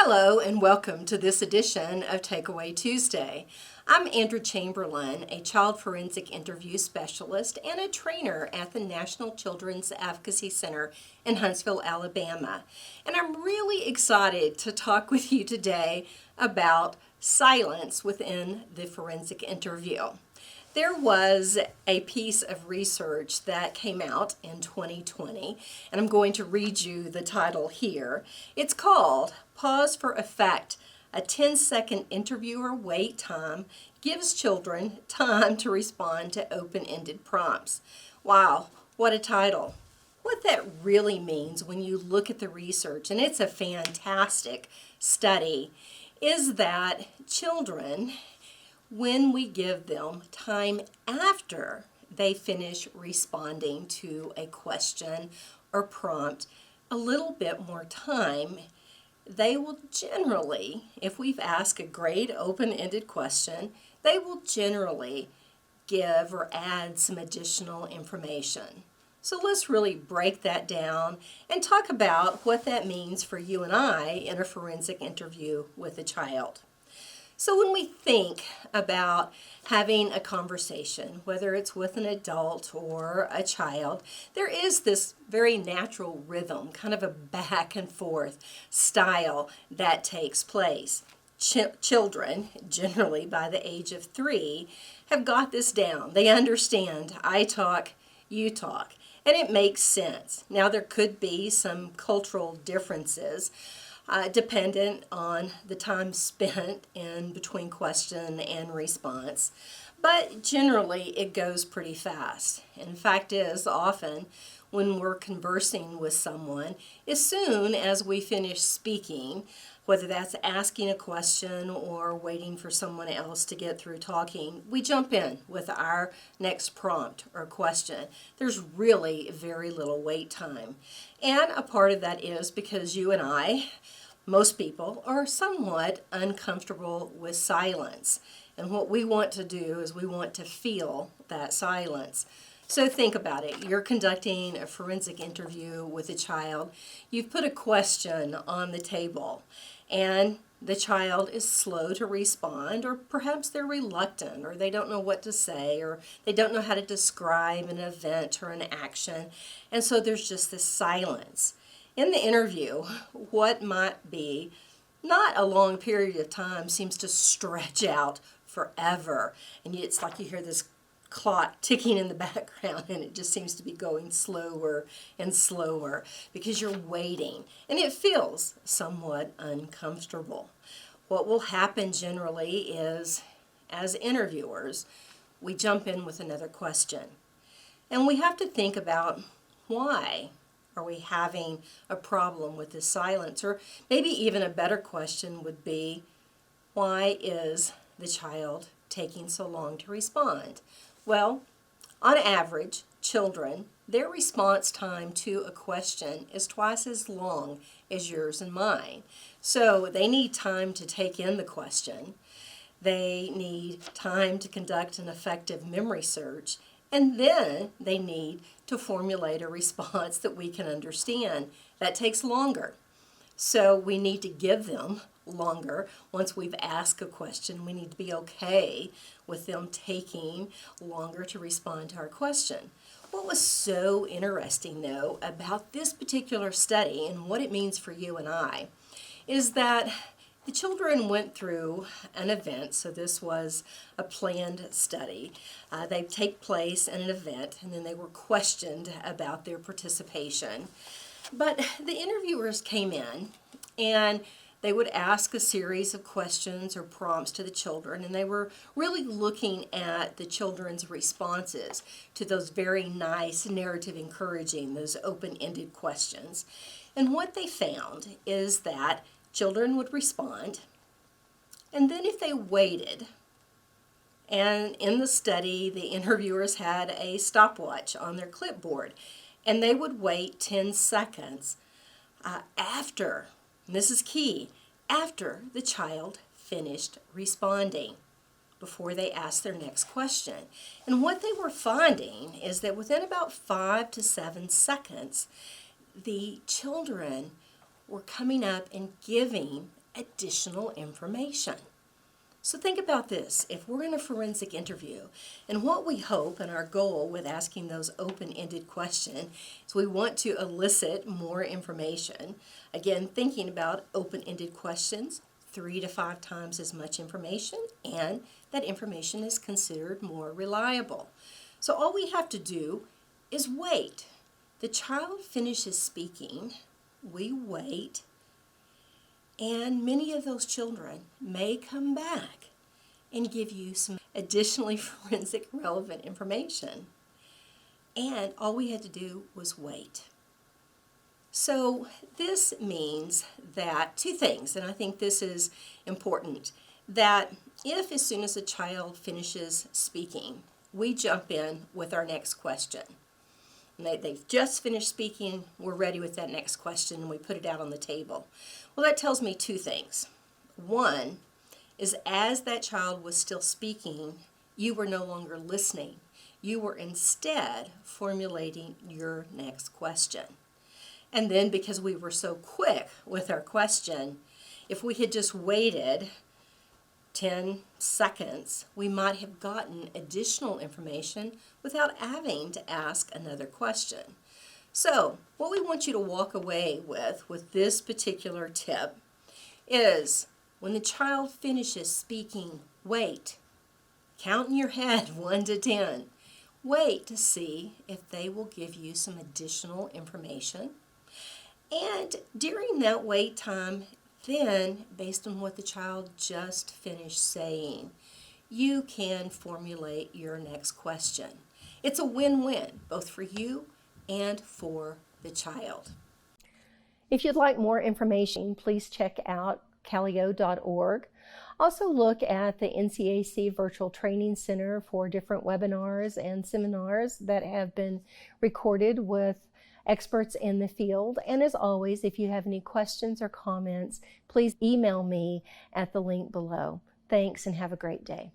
Hello and welcome to this edition of Takeaway Tuesday. I'm Andrew Chamberlain, a child forensic interview specialist and a trainer at the National Children's Advocacy Center in Huntsville, Alabama. And I'm really excited to talk with you today about silence within the forensic interview. There was a piece of research that came out in 2020, and I'm going to read you the title here. It's called Pause for Effect. A 10-second interviewer wait time gives children time to respond to open-ended prompts. Wow, what a title. What that really means when you look at the research, and it's a fantastic study, is that children, when we give them time after they finish responding to a question or prompt, a little bit more time, they will generally, if we've asked a great open-ended question, they will generally give or add some additional information. So let's really break that down and talk about what that means for you and I in a forensic interview with a child. So when we think about having a conversation, whether it's with an adult or a child, there is this very natural rhythm, kind of a back and forth style that takes place. Children, generally by the age of 3, have got this down. They understand, I talk, you talk, and it makes sense. Now there could be some cultural differences dependent on the time spent in between question and response. But generally, it goes pretty fast. And fact is, often when we're conversing with someone, as soon as we finish speaking, whether that's asking a question or waiting for someone else to get through talking, we jump in with our next prompt or question. There's really very little wait time. And a part of that is because you and I, most people, are somewhat uncomfortable with silence. And what we want to do is we want to feel that silence. So think about it. You're conducting a forensic interview with a child. You've put a question on the table, and the child is slow to respond, or perhaps they're reluctant, or they don't know what to say, or they don't know how to describe an event or an action. And so there's just this silence. In the interview, what might be not a long period of time seems to stretch out forever. And it's like you hear this clock ticking in the background, and it just seems to be going slower and slower because you're waiting. And it feels somewhat uncomfortable. What will happen generally is, as interviewers, we jump in with another question. And we have to think about why are we having a problem with this silence? Or maybe even a better question would be, why is the child taking so long to respond? Well, on average, children, their response time to a question is twice as long as yours and mine. So they need time to take in the question. They need time to conduct an effective memory search. And then they need to formulate a response that we can understand. That takes longer. So we need to give them longer. Once we've asked a question, we need to be okay with them taking longer to respond to our question. What was so interesting, though, about this particular study and what it means for you and I is that the children went through an event, so this was a planned study. They take place in an event, and then they were questioned about their participation. But the interviewers came in, and they would ask a series of questions or prompts to the children, and they were really looking at the children's responses to those very nice, narrative encouraging, those open-ended questions. And what they found is that children would respond, and then if they waited, and in the study the interviewers had a stopwatch on their clipboard, and they would wait 10 seconds after, and this is key, after the child finished responding before they asked their next question. And what they were finding is that within about 5 to 7 seconds, the children were coming up and giving additional information. So think about this. If we're in a forensic interview, and what we hope and our goal with asking those open-ended questions is we want to elicit more information. Again, thinking about open-ended questions, 3 to 5 times as much information, and that information is considered more reliable. So all we have to do is wait. The child finishes speaking, we wait, and many of those children may come back and give you some additionally forensic relevant information. And all we had to do was wait. So this means that 2 things, and I think this is important, that if as soon as a child finishes speaking, we jump in with our next question. They've just finished speaking, we're ready with that next question, and we put it out on the table. Well, that tells me 2 things. One is as that child was still speaking, you were no longer listening. You were instead formulating your next question. And then because we were so quick with our question, if we had just waited 10 seconds, we might have gotten additional information without having to ask another question. So, what we want you to walk away with this particular tip is when the child finishes speaking, wait. Count in your head 1 to 10. Wait to see if they will give you some additional information. And during that wait time, then, based on what the child just finished saying, you can formulate your next question. It's a win-win, both for you and for the child. If you'd like more information, please check out calio.org. Also look at the NCAC Virtual Training Center for different webinars and seminars that have been recorded with experts in the field. And as always, if you have any questions or comments, please email me at the link below. Thanks and have a great day.